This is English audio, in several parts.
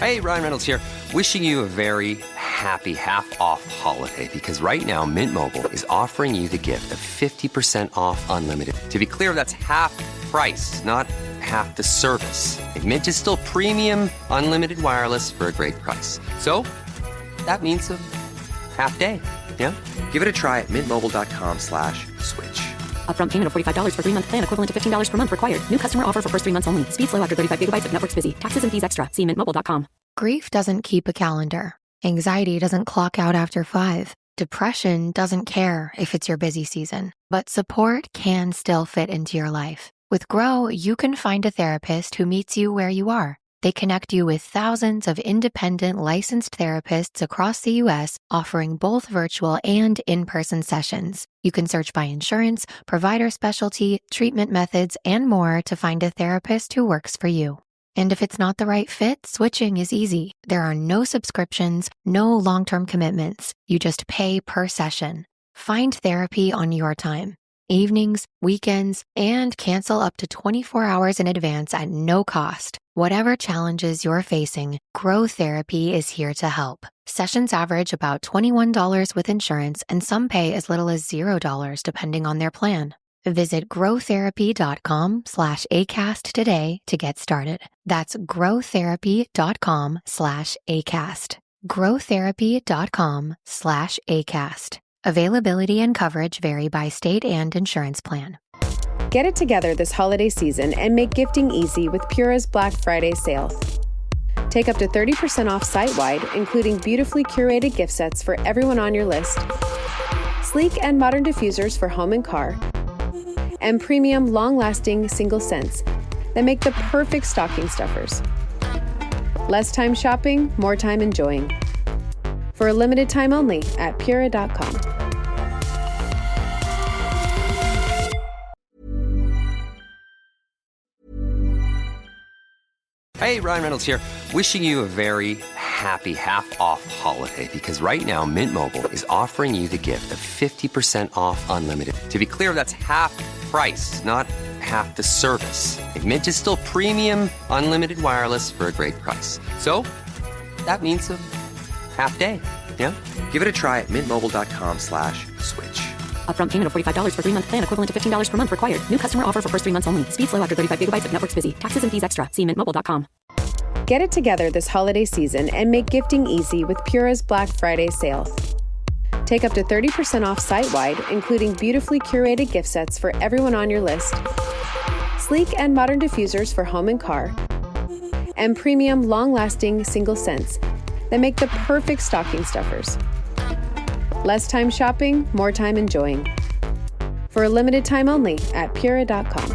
Hey, Ryan Reynolds here. Wishing you a very happy half-off holiday because right now Mint Mobile is offering you the gift of 50% off unlimited. To be clear, that's half price, not half the service. And Mint is still premium unlimited wireless for a great price. So that means a half day. Yeah? Give it a try at mintmobile.com/switch. Upfront payment of $45 for 3-month plan, equivalent to $15 per month required. New customer offer for first 3 months only. Speed slow after 35 gigabytes if network's busy. Taxes and fees extra. See mintmobile.com. Grief doesn't keep a calendar. Anxiety doesn't clock out after 5. Depression doesn't care if it's your busy season. But support can still fit into your life. With Grow, you can find a therapist who meets you where you are. They connect you with thousands of independent licensed therapists across the U.S., offering both virtual and in-person sessions. You can search by insurance, provider specialty, treatment methods, and more to find a therapist who works for you. And if it's not the right fit, switching is easy. There are no subscriptions, no long-term commitments. You just pay per session. Find therapy on your time. Evenings, weekends, and cancel up to 24 hours in advance at no cost. Whatever challenges you're facing, Grow Therapy is here to help. Sessions average about $21 with insurance, and some pay as little as $0 depending on their plan. Visit growtherapy.com/ACAST today to get started. That's growtherapy.com/ACAST. growtherapy.com/ACAST. Availability and coverage vary by state and insurance plan. Get it together this holiday season and make gifting easy with Pura's Black Friday sale. Take up to 30% off site-wide, including beautifully curated gift sets for everyone on your list, sleek and modern diffusers for home and car, and premium long-lasting single scents that make the perfect stocking stuffers. Less time shopping, more time enjoying. For a limited time only at Pura.com. Hey, Ryan Reynolds here. Wishing you a very happy half-off holiday because right now Mint Mobile is offering you the gift of 50% off unlimited. To be clear, that's half price, not half the service. And Mint is still premium unlimited wireless for a great price. So that means a half day. Yeah? Give it a try at mintmobile.com/switch. Upfront payment of $45 for 3-month plan, equivalent to $15 per month required. New customer offer for first 3 months only. Speed slow after 35 gigabytes if network's busy. Taxes and fees extra. See mintmobile.com. Get it together this holiday season and make gifting easy with Pura's Black Friday sale. Take up to 30% off site-wide, including beautifully curated gift sets for everyone on your list, sleek and modern diffusers for home and car, and premium long-lasting single scents that make the perfect stocking stuffers. Less time shopping, more time enjoying. For a limited time only at Pura.com.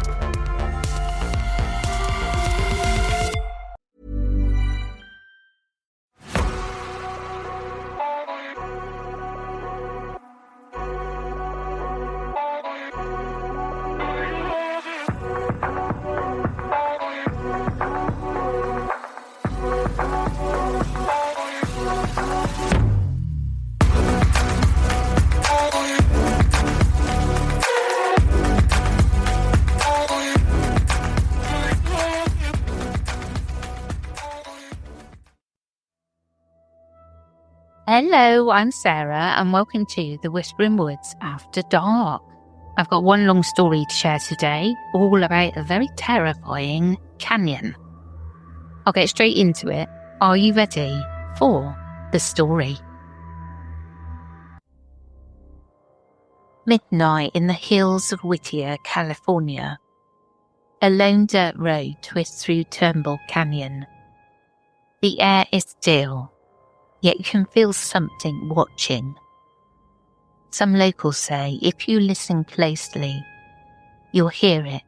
Hello, I'm Sarah, and welcome to the Whispering Woods After Dark. I've got one long story to share today, all about a very terrifying canyon. I'll get straight into it. Are you ready for the story? Midnight in the hills of Whittier, California. A lone dirt road twists through Turnbull Canyon. The air is still, yet you can feel something watching. Some locals say if you listen closely, you'll hear it.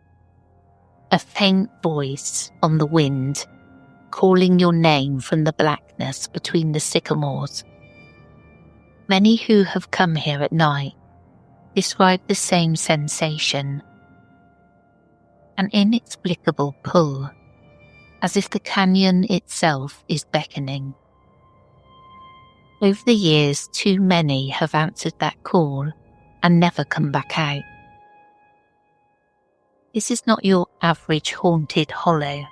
A faint voice on the wind, calling your name from the blackness between the sycamores. Many who have come here at night describe the same sensation. An inexplicable pull, as if the canyon itself is beckoning. Over the years, too many have answered that call and never come back out. This is not your average haunted hollow.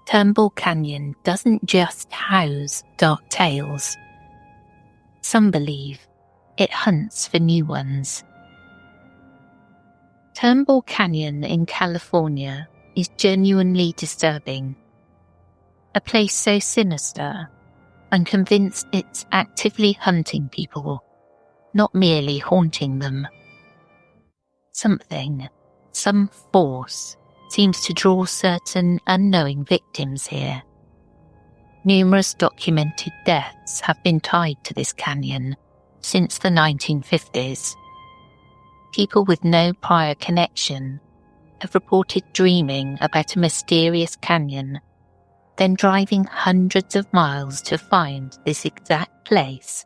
Turnbull Canyon doesn't just house dark tales. Some believe it hunts for new ones. Turnbull Canyon in California is genuinely disturbing. A place so sinister, I'm convinced it's actively hunting people, not merely haunting them. Something, some force, seems to draw certain unknowing victims here. Numerous documented deaths have been tied to this canyon since the 1950s. People with no prior connection have reported dreaming about a mysterious canyon, then driving hundreds of miles to find this exact place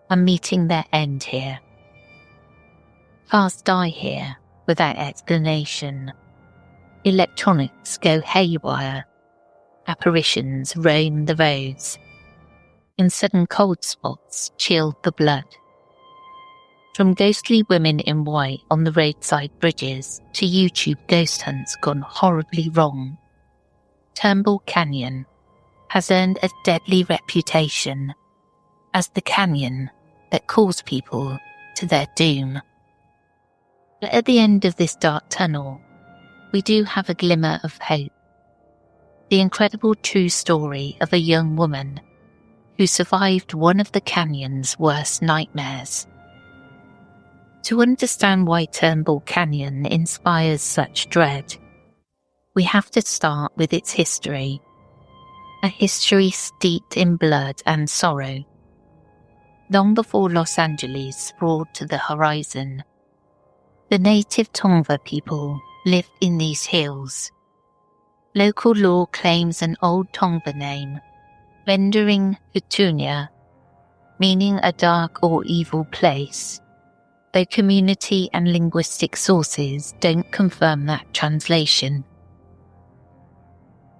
and meeting their end here. Cars die here without explanation. Electronics go haywire. Apparitions roam the roads. And sudden cold spots chill the blood. From ghostly women in white on the roadside bridges to YouTube ghost hunts gone horribly wrong, Turnbull Canyon has earned a deadly reputation as the canyon that calls people to their doom. But at the end of this dark tunnel, we do have a glimmer of hope. The incredible true story of a young woman who survived one of the canyon's worst nightmares. To understand why Turnbull Canyon inspires such dread, we have to start with its history, a history steeped in blood and sorrow. Long before Los Angeles sprawled to the horizon, the native Tongva people lived in these hills. Local law claims an old Tongva name, rendering Hutunia, meaning a dark or evil place, though community and linguistic sources don't confirm that translation.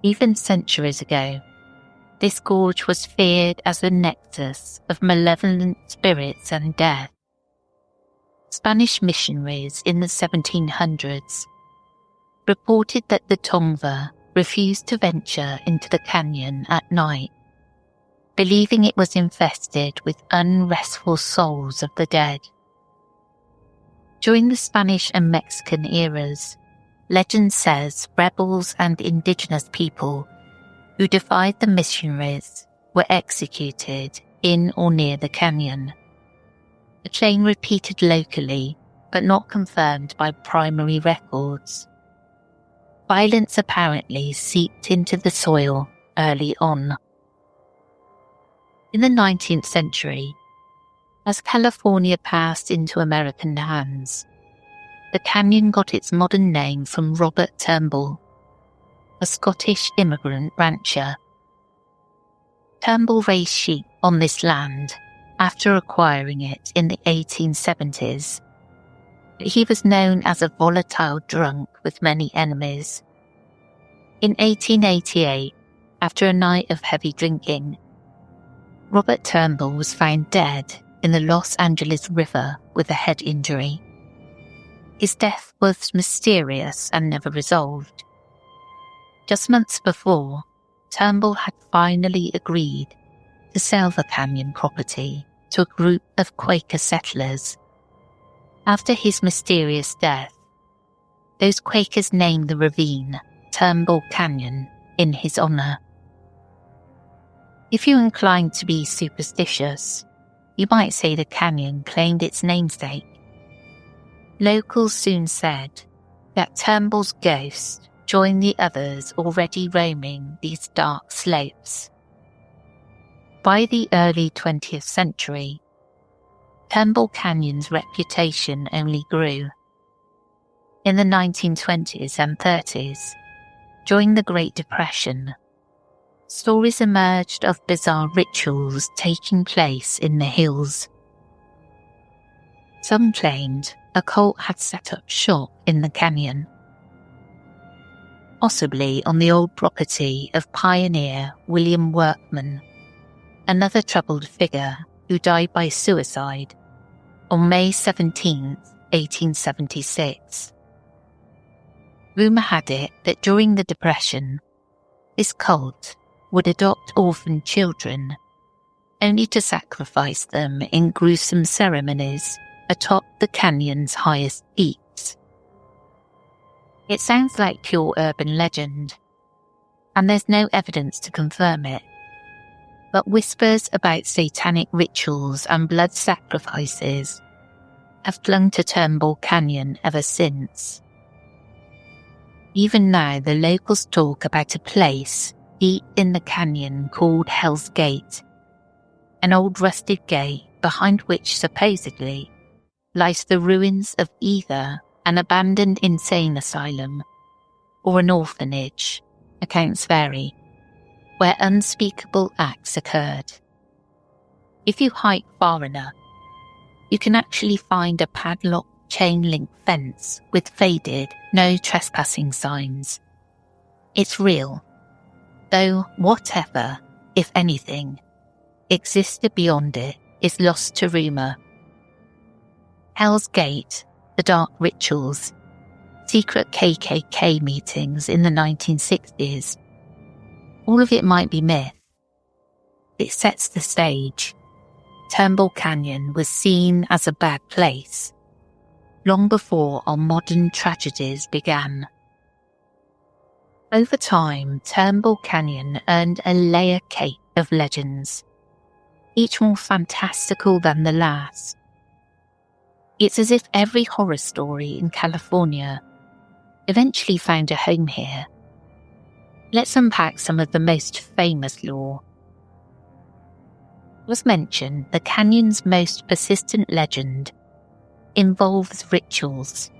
Even centuries ago, this gorge was feared as a nexus of malevolent spirits and death. Spanish missionaries in the 1700s reported that the Tongva refused to venture into the canyon at night, believing it was infested with unrestful souls of the dead. During the Spanish and Mexican eras, legend says rebels and indigenous people who defied the missionaries were executed in or near the canyon. A claim repeated locally, but not confirmed by primary records. Violence apparently seeped into the soil early on. In the 19th century, as California passed into American hands, the canyon got its modern name from Robert Turnbull, a Scottish immigrant rancher. Turnbull raised sheep on this land after acquiring it in the 1870s. He was known as a volatile drunk with many enemies. In 1888, after a night of heavy drinking, Robert Turnbull was found dead in the Los Angeles River with a head injury. His death was mysterious and never resolved. Just months before, Turnbull had finally agreed to sell the canyon property to a group of Quaker settlers. After his mysterious death, those Quakers named the ravine Turnbull Canyon in his honour. If you're inclined to be superstitious, you might say the canyon claimed its namesake. Locals soon said that Turnbull's ghost joined the others already roaming these dark slopes. By the early 20th century, Turnbull Canyon's reputation only grew. In the 1920s and 30s, during the Great Depression, stories emerged of bizarre rituals taking place in the hills. Some claimed a cult had set up shop in the canyon, possibly on the old property of pioneer William Workman, another troubled figure who died by suicide on May 17, 1876. Rumour had it that during the Depression, this cult would adopt orphan children, only to sacrifice them in gruesome ceremonies atop the canyon's highest peaks. It sounds like pure urban legend, and there's no evidence to confirm it, but whispers about satanic rituals and blood sacrifices have clung to Turnbull Canyon ever since. Even now, the locals talk about a place deep in the canyon called Hell's Gate, an old rusted gate behind which supposedly lies the ruins of either an abandoned insane asylum or an orphanage, accounts vary, where unspeakable acts occurred. If you hike far enough, you can actually find a padlocked chain-link fence with faded, no trespassing signs. It's real, though whatever, if anything, existed beyond it is lost to rumour. Hell's Gate, the dark rituals, secret KKK meetings in the 1960s, all of it might be myth. It sets the stage. Turnbull Canyon was seen as a bad place long before our modern tragedies began. Over time, Turnbull Canyon earned a layer cake of legends, each more fantastical than the last. It's as if every horror story in California eventually found a home here. Let's unpack some of the most famous lore. As mentioned, the canyon's most persistent legend involves rituals.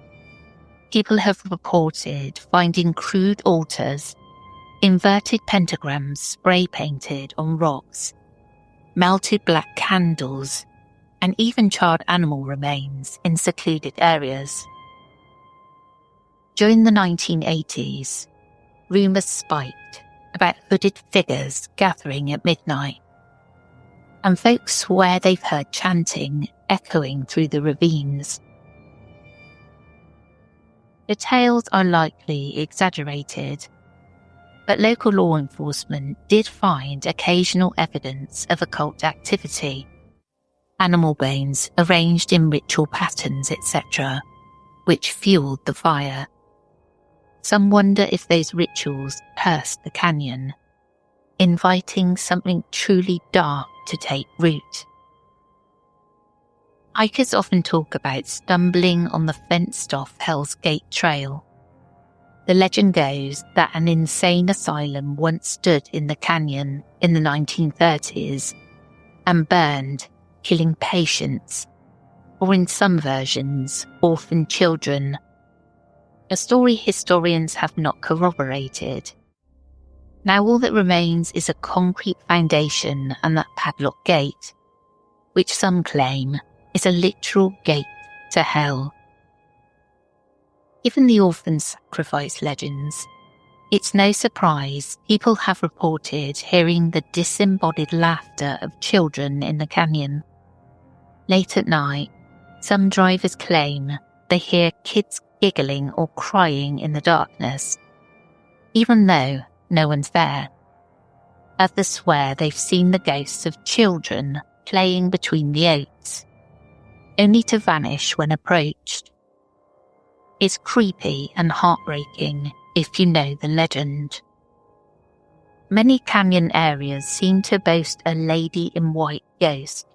People have reported finding crude altars, inverted pentagrams spray painted on rocks, melted black candles, and even charred animal remains in secluded areas. During the 1980s, rumours spiked about hooded figures gathering at midnight, and folks swear they've heard chanting echoing through the ravines. The tales are likely exaggerated, but local law enforcement did find occasional evidence of occult activity, animal bones arranged in ritual patterns, etc., which fueled the fire. Some wonder if those rituals cursed the canyon, inviting something truly dark to take root. Hikers often talk about stumbling on the fenced-off Hell's Gate trail. The legend goes that an insane asylum once stood in the canyon in the 1930s and burned, killing patients, or in some versions, orphan children. A story historians have not corroborated. Now all that remains is a concrete foundation and that padlock gate, which some claim is a literal gate to hell. Given the orphan sacrifice legends, it's no surprise people have reported hearing the disembodied laughter of children in the canyon. Late at night, some drivers claim they hear kids giggling or crying in the darkness, even though no one's there. Others swear they've seen the ghosts of children playing between the oaks, only to vanish when approached. It's creepy and heartbreaking if you know the legend. Many canyon areas seem to boast a lady in white ghost,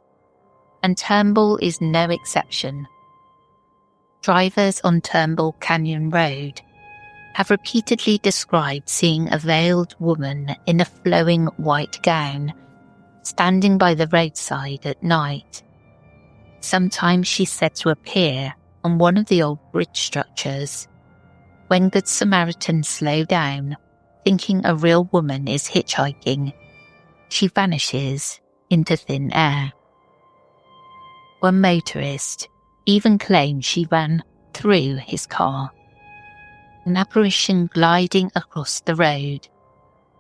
and Turnbull is no exception. Drivers on Turnbull Canyon Road have repeatedly described seeing a veiled woman in a flowing white gown standing by the roadside at night. Sometimes she's said to appear on one of the old bridge structures. When Good Samaritans slow down, thinking a real woman is hitchhiking, she vanishes into thin air. One motorist even claimed she ran through his car, an apparition gliding across the road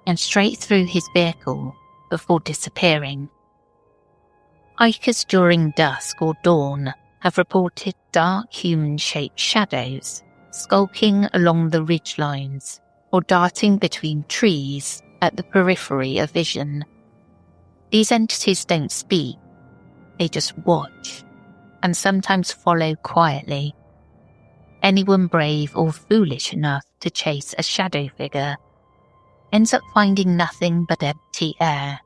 and straight through his vehicle before disappearing. Hikers during dusk or dawn have reported dark human-shaped shadows skulking along the ridge lines or darting between trees at the periphery of vision. These entities don't speak, they just watch, and sometimes follow quietly. Anyone brave or foolish enough to chase a shadow figure ends up finding nothing but empty air.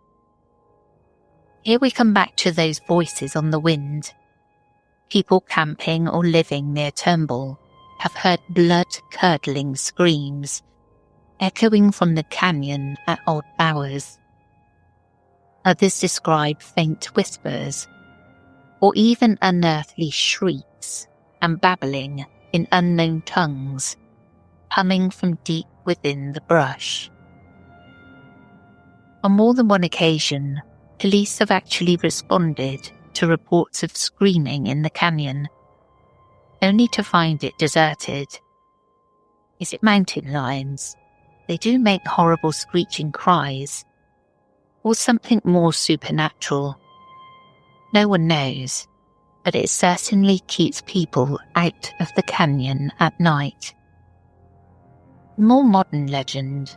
Here we come back to those voices on the wind. People camping or living near Turnbull have heard blood-curdling screams echoing from the canyon at odd hours. Others describe faint whispers, or even unearthly shrieks and babbling in unknown tongues, coming from deep within the brush. On more than one occasion, police have actually responded to reports of screaming in the canyon, only to find it deserted. Is it mountain lions? They do make horrible screeching cries, or something more supernatural. No one knows, but it certainly keeps people out of the canyon at night. More modern legend.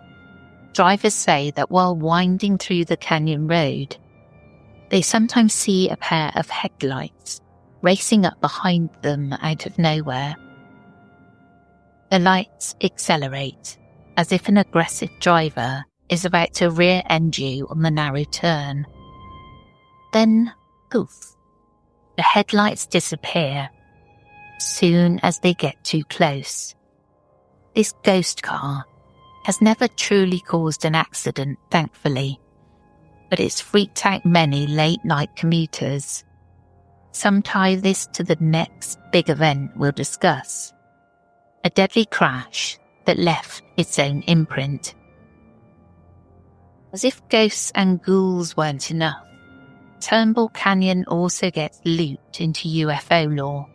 Drivers say that while winding through the canyon road, they sometimes see a pair of headlights racing up behind them out of nowhere. The lights accelerate, as if an aggressive driver is about to rear-end you on the narrow turn. Then, poof, the headlights disappear soon as they get too close. This ghost car has never truly caused an accident, thankfully, but it's freaked out many late-night commuters. Some tie this to the next big event we'll discuss, a deadly crash that left its own imprint. As if ghosts and ghouls weren't enough, Turnbull Canyon also gets looped into UFO lore.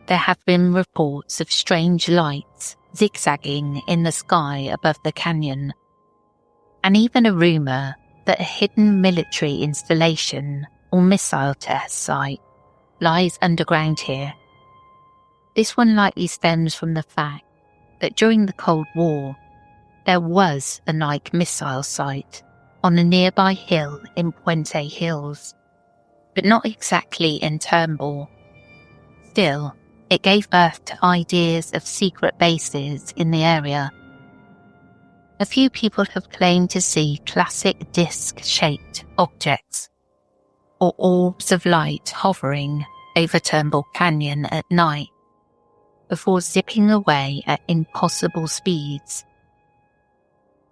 There have been reports of strange lights zigzagging in the sky above the canyon, and even a rumour that a hidden military installation or missile test site lies underground here. This one likely stems from the fact that during the Cold War, there was a Nike missile site on a nearby hill in Puente Hills, but not exactly in Turnbull. Still, it gave birth to ideas of secret bases in the area. A few people have claimed to see classic disc-shaped objects or orbs of light hovering over Turnbull Canyon at night before zipping away at impossible speeds.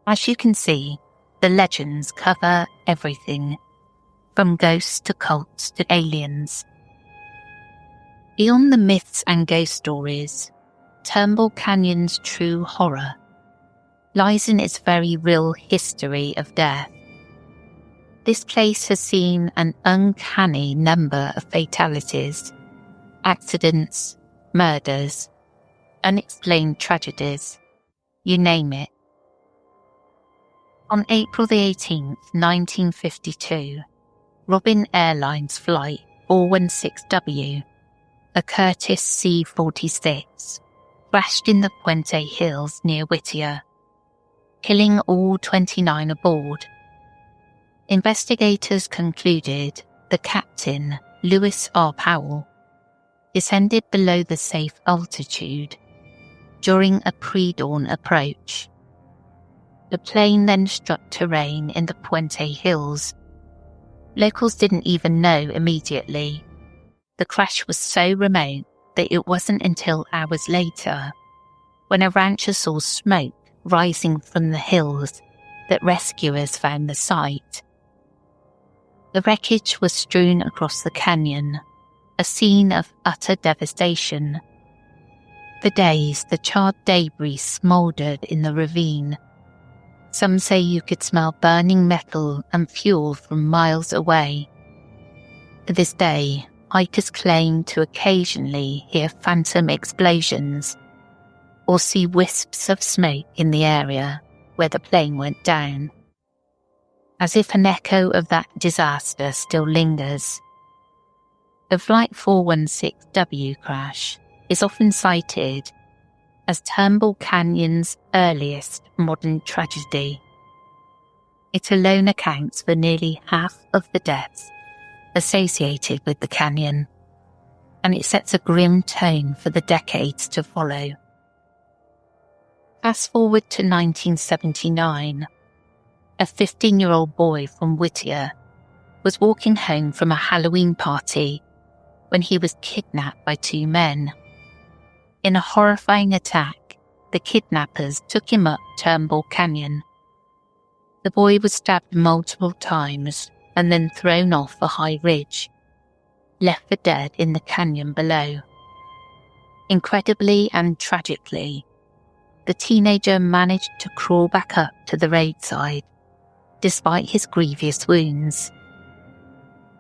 As you can see, the legends cover everything, from ghosts to cults to aliens. Beyond the myths and ghost stories, Turnbull Canyon's true horror lies in its very real history of death. This place has seen an uncanny number of fatalities, accidents, murders, unexplained tragedies, you name it. On April the 18th, 1952, Robin Airlines Flight 416W, a Curtiss C-46, crashed in the Puente Hills near Whittier, killing all 29 aboard. Investigators concluded the captain, Lewis R. Powell, descended below the safe altitude during a pre-dawn approach. The plane then struck terrain in the Puente Hills. Locals didn't even know immediately. The crash was so remote that it wasn't until hours later, when a rancher saw smoke rising from the hills, that rescuers found the site. The wreckage was strewn across the canyon, a scene of utter devastation. For days, the charred debris smouldered in the ravine. Some say you could smell burning metal and fuel from miles away. To this day, hikers claim to occasionally hear phantom explosions or see wisps of smoke in the area where the plane went down, as if an echo of that disaster still lingers. The Flight 416W crash is often cited as Turnbull Canyon's earliest modern tragedy, It alone accounts for nearly half of the deaths associated with the canyon, and it sets a grim tone for the decades to follow. Fast forward to 1979, a 15-year-old boy from Whittier was walking home from a Halloween party when he was kidnapped by two men. In a horrifying attack, the kidnappers took him up Turnbull Canyon. The boy was stabbed multiple times and then thrown off a high ridge, left for dead in the canyon below. Incredibly and tragically, the teenager managed to crawl back up to the roadside, despite his grievous wounds.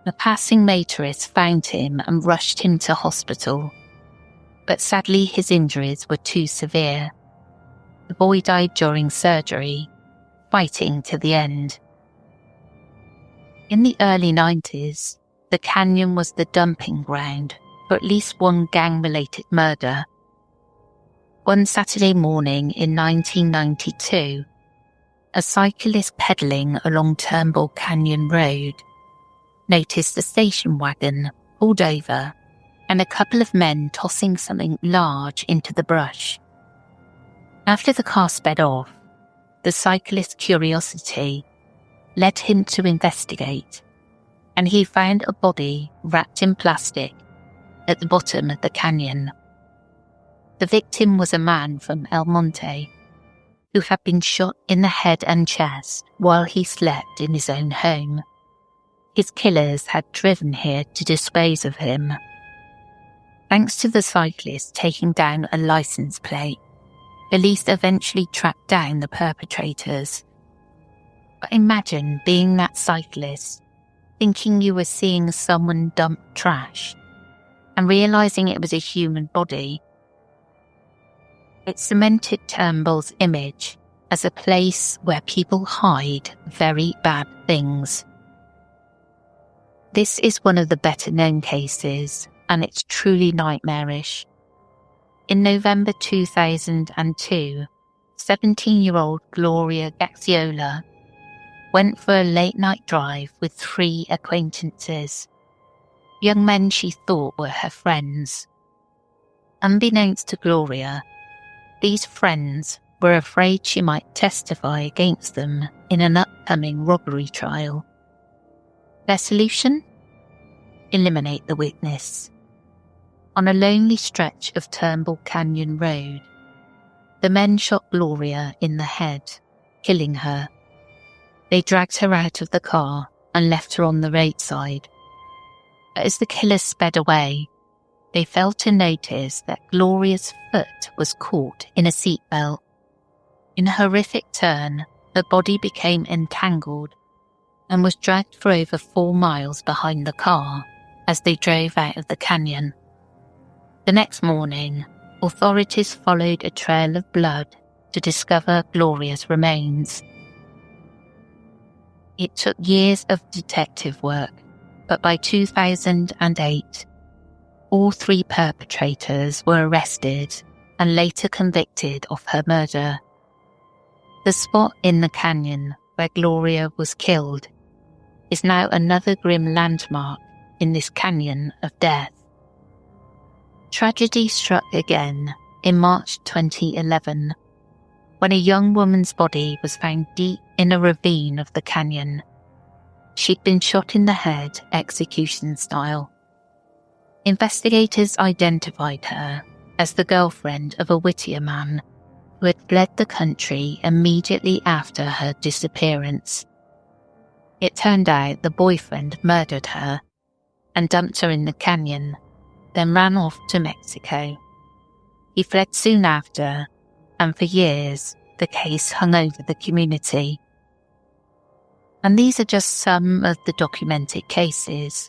A passing motorist found him and rushed him to hospital, but sadly his injuries were too severe. The boy died during surgery, fighting to the end. In the early 90s, the canyon was the dumping ground for at least one gang-related murder. One Saturday morning in 1992, a cyclist pedalling along Turnbull Canyon Road noticed a station wagon pulled over and a couple of men tossing something large into the brush. After the car sped off, the cyclist's curiosity led him to investigate, and he found a body wrapped in plastic at the bottom of the canyon. The victim was a man from El Monte who had been shot in the head and chest while he slept in his own home. His killers had driven here to dispose of him. Thanks to the cyclist taking down a license plate, police eventually tracked down the perpetrators. But imagine being that cyclist, thinking you were seeing someone dump trash, and realising it was a human body. It cemented Turnbull's image as a place where people hide very bad things. This is one of the better-known cases, and it's truly nightmarish. In November 2002, 17-year-old Gloria Gaxiola went for a late-night drive with 3 acquaintances, young men she thought were her friends. Unbeknownst to Gloria, these friends were afraid she might testify against them in an upcoming robbery trial. Their solution? Eliminate the witness. On a lonely stretch of Turnbull Canyon Road, the men shot Gloria in the head, killing her. They dragged her out of the car and left her on the roadside. But as the killers sped away, they failed to notice that Gloria's foot was caught in a seatbelt. In a horrific turn, her body became entangled and was dragged for over 4 miles behind the car as they drove out of the canyon. The next morning, authorities followed a trail of blood to discover Gloria's remains. It took years of detective work, but by 2008, all 3 perpetrators were arrested and later convicted of her murder. The spot in the canyon where Gloria was killed is now another grim landmark in this canyon of death. Tragedy struck again in March 2011 when a young woman's body was found deep in a ravine of the canyon. She'd been shot in the head, execution style. Investigators identified her as the girlfriend of a Whittier man who had fled the country immediately after her disappearance. It turned out the boyfriend murdered her and dumped her in the canyon, then ran off to Mexico. He fled soon after, and for years the case hung over the community. And these are just some of the documented cases.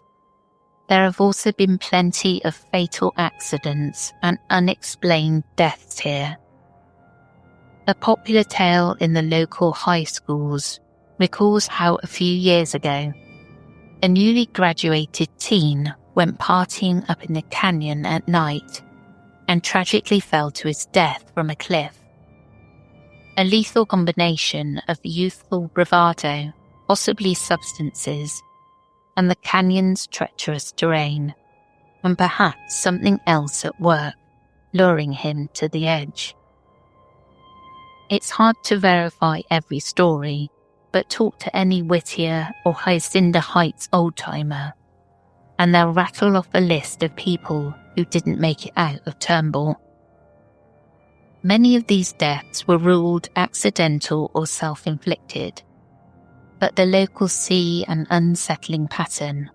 There have also been plenty of fatal accidents and unexplained deaths here. A popular tale in the local high schools recalls how a few years ago, a newly graduated teen went partying up in the canyon at night and tragically fell to his death from a cliff. a lethal combination of youthful bravado, possibly substances, and the canyon's treacherous terrain, and perhaps something else at work, luring him to the edge. It's hard to verify every story, but talk to any Whittier or Hyacinda Heights old-timer, and they'll rattle off a list of people who didn't make it out of Turnbull. Many of these deaths were ruled accidental or self-inflicted, but the locals see an unsettling pattern.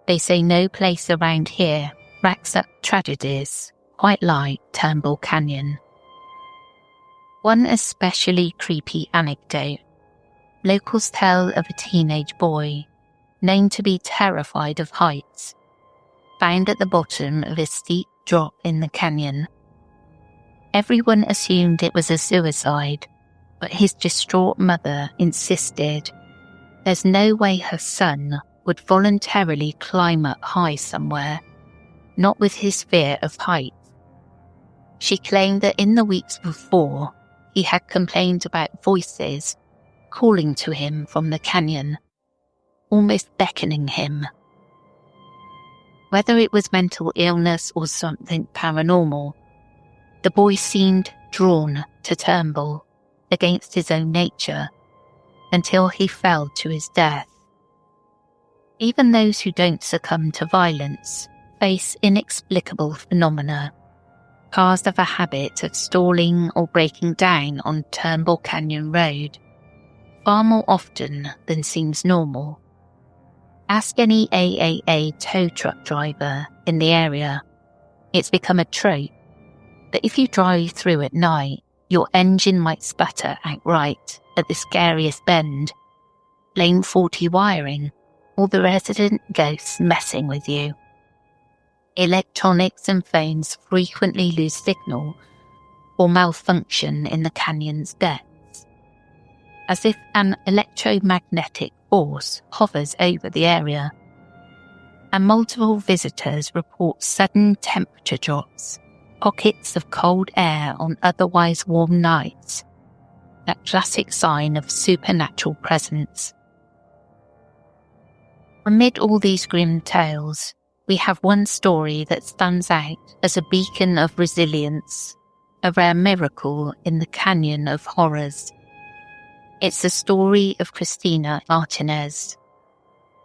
They say no place around here racks up tragedies quite like Turnbull Canyon. One especially creepy anecdote. Locals tell of a teenage boy, known to be terrified of heights, found at the bottom of a steep drop in the canyon. Everyone assumed it was a suicide, but his distraught mother insisted there's no way her son would voluntarily climb up high somewhere, not with his fear of heights. She claimed that in the weeks before, he had complained about voices calling to him from the canyon, almost beckoning him. Whether it was mental illness or something paranormal, the boy seemed drawn to Turnbull against his own nature until he fell to his death. Even those who don't succumb to violence face inexplicable phenomena. Cars have a habit of stalling or breaking down on Turnbull Canyon Road, far more often than seems normal. Ask any AAA tow truck driver in the area. It's become a trope that if you drive through at night, your engine might sputter outright at the scariest bend, blame faulty wiring, or the resident ghosts messing with you. Electronics and phones frequently lose signal or malfunction in the canyon's depths, as if an electromagnetic force hovers over the area, and multiple visitors report sudden temperature drops, pockets of cold air on otherwise warm nights, that classic sign of supernatural presence. Amid all these grim tales, we have one story that stands out as a beacon of resilience, a rare miracle in the canyon of horrors. It's the story of Christina Martinez,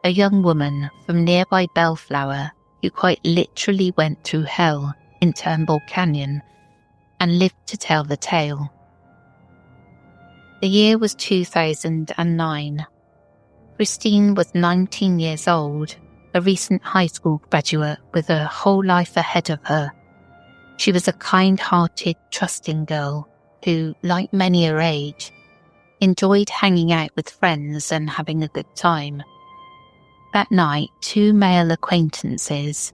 a young woman from nearby Bellflower who quite literally went through hell in Turnbull Canyon and lived to tell the tale. The year was 2009. Christine was 19 years old, a recent high school graduate with a whole life ahead of her. She was a kind-hearted, trusting girl who, like many her age, enjoyed hanging out with friends and having a good time. That night, two male acquaintances,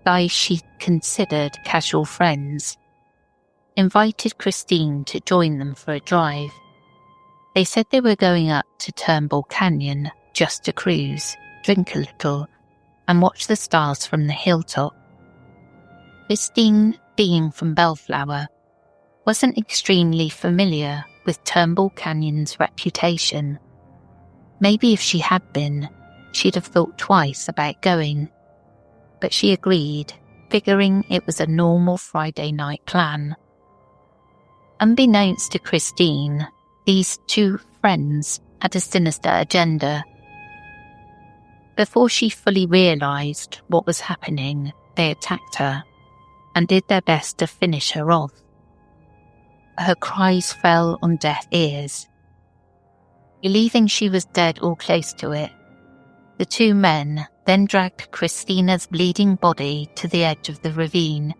guys she considered casual friends, invited Christine to join them for a drive. They said they were going up to Turnbull Canyon just to cruise, drink a little, and watch the stars from the hilltop. Christine, being from Bellflower, wasn't extremely familiar with Turnbull Canyon's reputation. Maybe if she had been, she'd have thought twice about going. But she agreed, figuring it was a normal Friday night plan. Unbeknownst to Christine, these two friends had a sinister agenda. Before she fully realised what was happening, they attacked her and did their best to finish her off. Her cries fell on deaf ears. Believing she was dead or close to it, the two men then dragged Christina's bleeding body to the edge of the ravine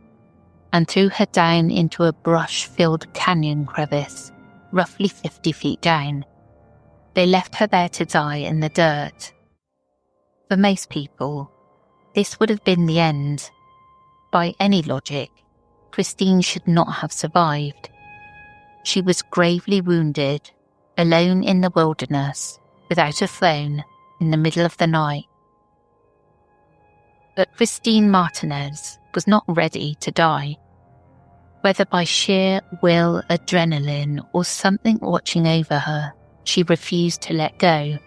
and threw her down into a brush-filled canyon crevice, roughly 50 feet down. They left her there to die in the dirt. For most people, this would have been the end. By any logic, Christine should not have survived. She was gravely wounded, alone in the wilderness, without a phone, in the middle of the night. But Christine Martinez was not ready to die. Whether by sheer will, adrenaline, or something watching over her, she refused to let go.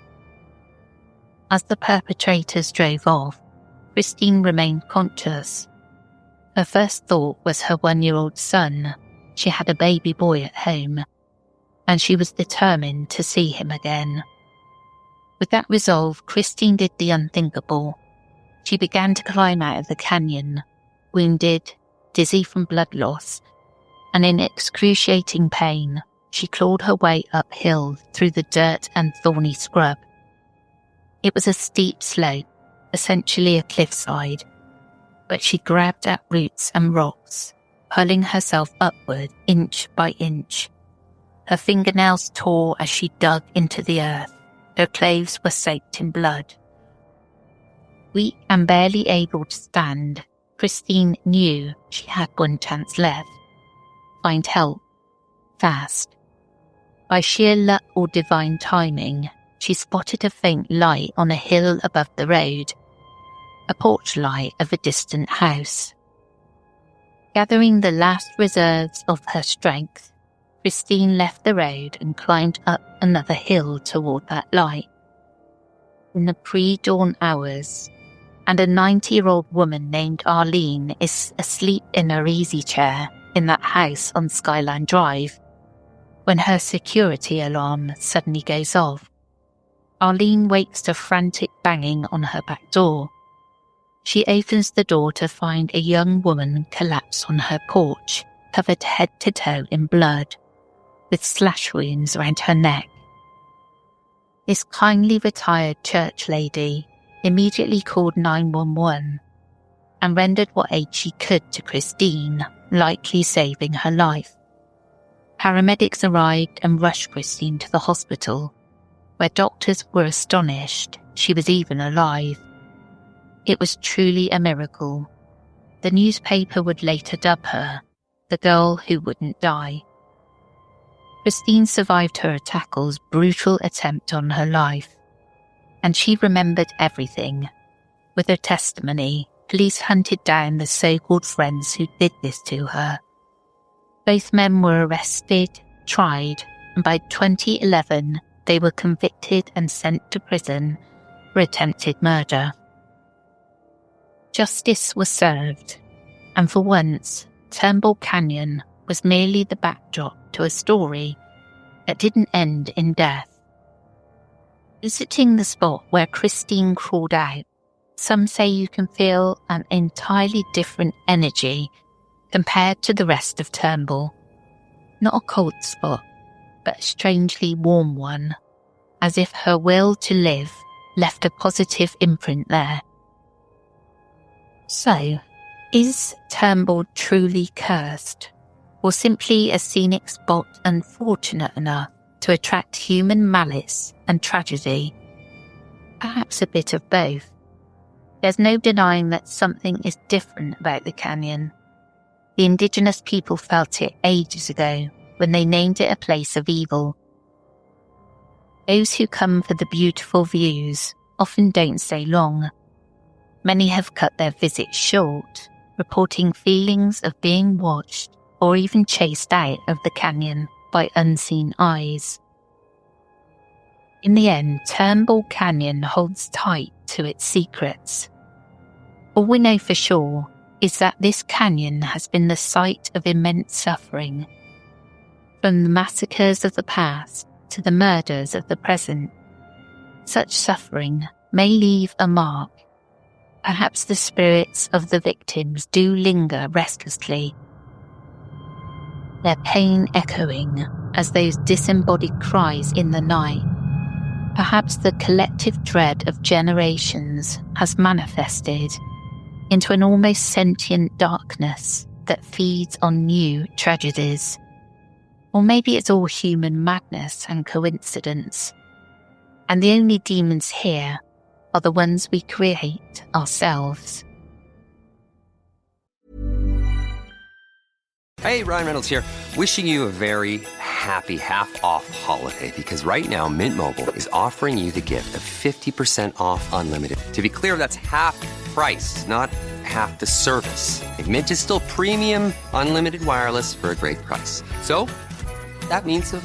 As the perpetrators drove off, Christine remained conscious. Her first thought was her 1-year-old son. She had a baby boy at home, and she was determined to see him again. With that resolve, Christine did the unthinkable. She began to climb out of the canyon, wounded, dizzy from blood loss, and in excruciating pain, she clawed her way uphill through the dirt and thorny scrub. It was a steep slope, essentially a cliffside, but she grabbed at roots and rocks, pulling herself upward inch by inch. Her fingernails tore as she dug into the earth. Her clothes were soaked in blood. Weak and barely able to stand, Christine knew she had one chance left. Find help. Fast. By sheer luck or divine timing, she spotted a faint light on a hill above the road, a porch light of a distant house. Gathering the last reserves of her strength, Christine left the road and climbed up another hill toward that light. In the pre-dawn hours, and a 90-year-old woman named Arlene is asleep in her easy chair in that house on Skyline Drive, when her security alarm suddenly goes off. Arlene wakes to frantic banging on her back door. She opens the door to find a young woman collapsed on her porch, covered head to toe in blood, with slash wounds around her neck. This kindly retired church lady immediately called 911 and rendered what aid she could to Christine, likely saving her life. Paramedics arrived and rushed Christine to the hospital, where doctors were astonished she was even alive. It was truly a miracle. The newspaper would later dub her the girl who wouldn't die. Christine survived her attackers' brutal attempt on her life, and she remembered everything. With her testimony, police hunted down the so-called friends who did this to her. Both men were arrested, tried, and by 2011 they were convicted and sent to prison for attempted murder. Justice was served, and for once, Turnbull Canyon was merely the backdrop to a story that didn't end in death. Visiting the spot where Christine crawled out, some say you can feel an entirely different energy compared to the rest of Turnbull. Not a cold spot, but a strangely warm one, as if her will to live left a positive imprint there. So, is Turnbull truly cursed, or simply a scenic spot unfortunate enough to attract human malice and tragedy? Perhaps a bit of both. There's no denying that something is different about the canyon. The indigenous people felt it ages ago when they named it a place of evil. Those who come for the beautiful views often don't stay long. Many have cut their visit short, reporting feelings of being watched or even chased out of the canyon by unseen eyes. In the end, Turnbull Canyon holds tight to its secrets. All we know for sure is that this canyon has been the site of immense suffering. From the massacres of the past to the murders of the present, such suffering may leave a mark. Perhaps the spirits of the victims do linger restlessly, their pain echoing as those disembodied cries in the night. Perhaps the collective dread of generations has manifested into an almost sentient darkness that feeds on new tragedies. Or maybe it's all human madness and coincidence, and the only demons here are the ones we create ourselves. Hey, Ryan Reynolds here, wishing you a very happy half-off holiday, because right now Mint Mobile is offering you the gift of 50% off unlimited. To be clear, that's half price, not half the service. And Mint is still premium, unlimited wireless for a great price. So that means a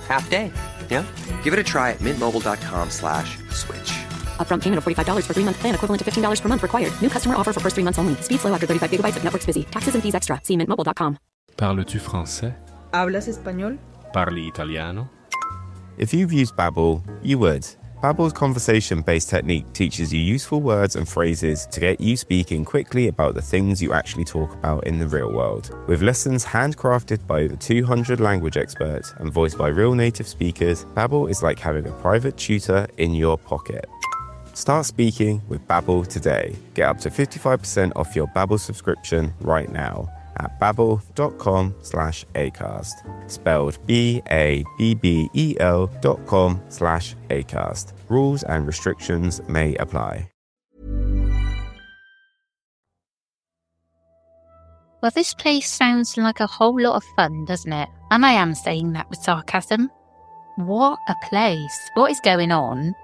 half day, yeah? Give it a try at mintmobile.com/switch. Upfront payment of $45 for 3-month plan, equivalent to $15 per month required. New customer offer for first 3 months only. Speed slow after 35 gigabytes if network's busy. Taxes and fees extra. See mintmobile.com. Parles-tu français? ¿Hablas español? Parli italiano? If you've used Babbel, you would. Babbel's conversation-based technique teaches you useful words and phrases to get you speaking quickly about the things you actually talk about in the real world. With lessons handcrafted by over 200 language experts and voiced by real native speakers, Babbel is like having a private tutor in your pocket. Start speaking with Babbel today. Get up to 55% off your Babbel subscription right now at babbel.com/acast. Spelled BABBEL.com/acast. Rules and restrictions may apply. Well, this place sounds like a whole lot of fun, doesn't it? And I am saying that with sarcasm. What a place. What is going on?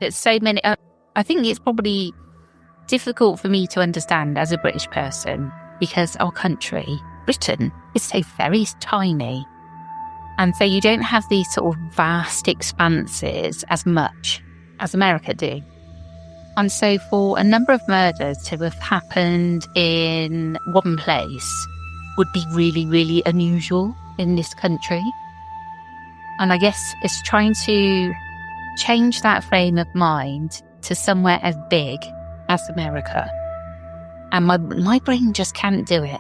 There's so many. I think it's probably difficult for me to understand as a British person because our country, Britain, is so very tiny. And so you don't have these sort of vast expanses as much as America do. And so for a number of murders to have happened in one place would be really, really unusual in this country. And I guess it's trying to change that frame of mind to somewhere as big as America. And my brain just can't do it.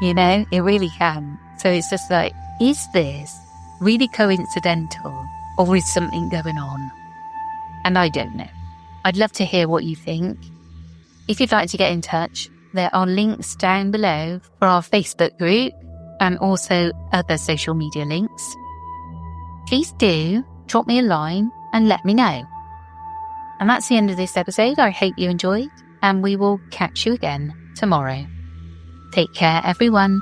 You know, it really can. So it's just like, is this really coincidental or is something going on? And I don't know. I'd love to hear what you think. If you'd like to get in touch, there are links down below for our Facebook group and also other social media links. Please do drop me a line and let me know. And that's the end of this episode. I hope you enjoyed, and we will catch you again tomorrow. Take care, everyone.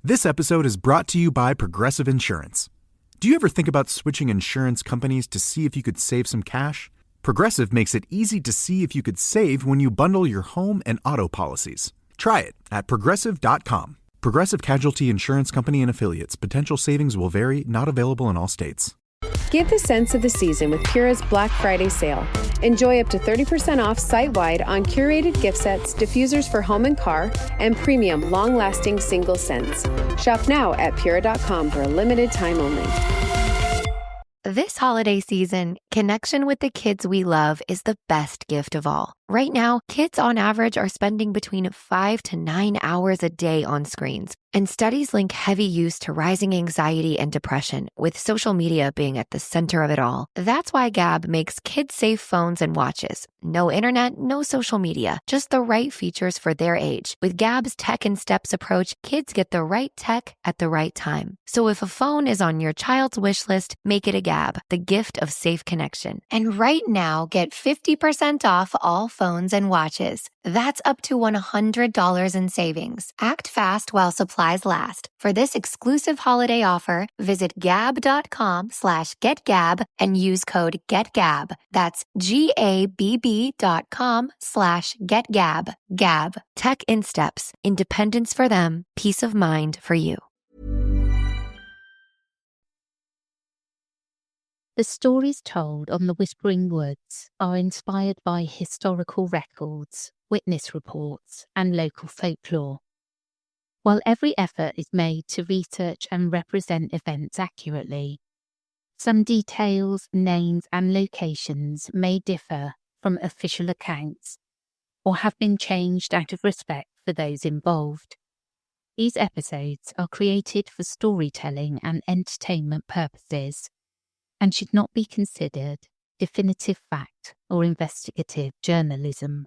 This episode is brought to you by Progressive Insurance. Do you ever think about switching insurance companies to see if you could save some cash? Progressive makes it easy to see if you could save when you bundle your home and auto policies. Try it at Progressive.com. Progressive Casualty Insurance Company and Affiliates. Potential savings will vary, not available in all states. Give the sense of the season with Pura's Black Friday sale. Enjoy up to 30% off site-wide on curated gift sets, diffusers for home and car, and premium long-lasting single scents. Shop now at Pura.com for a limited time only. This holiday season, connection with the kids we love is the best gift of all. Right now, kids on average are spending between 5 to 9 hours a day on screens. And studies link heavy use to rising anxiety and depression, with social media being at the center of it all. That's why Gab makes kid-safe phones and watches. No internet, no social media, just the right features for their age. With Gab's Tech in Steps approach, kids get the right tech at the right time. So if a phone is on your child's wish list, make it a Gab, the gift of safe connection. And right now, get 50% off all phones and watches. That's up to $100 in savings. Act fast while supplies last. For this exclusive holiday offer, visit gab.com/getgab and use code GETGAB. That's GABB.com/getgab. Gab. Tech in Steps. Independence for them. Peace of mind for you. The stories told on the Whispering Woods are inspired by historical records, witness reports, and local folklore. While every effort is made to research and represent events accurately, some details, names, and locations may differ from official accounts or have been changed out of respect for those involved. These episodes are created for storytelling and entertainment purposes and should not be considered definitive fact or investigative journalism.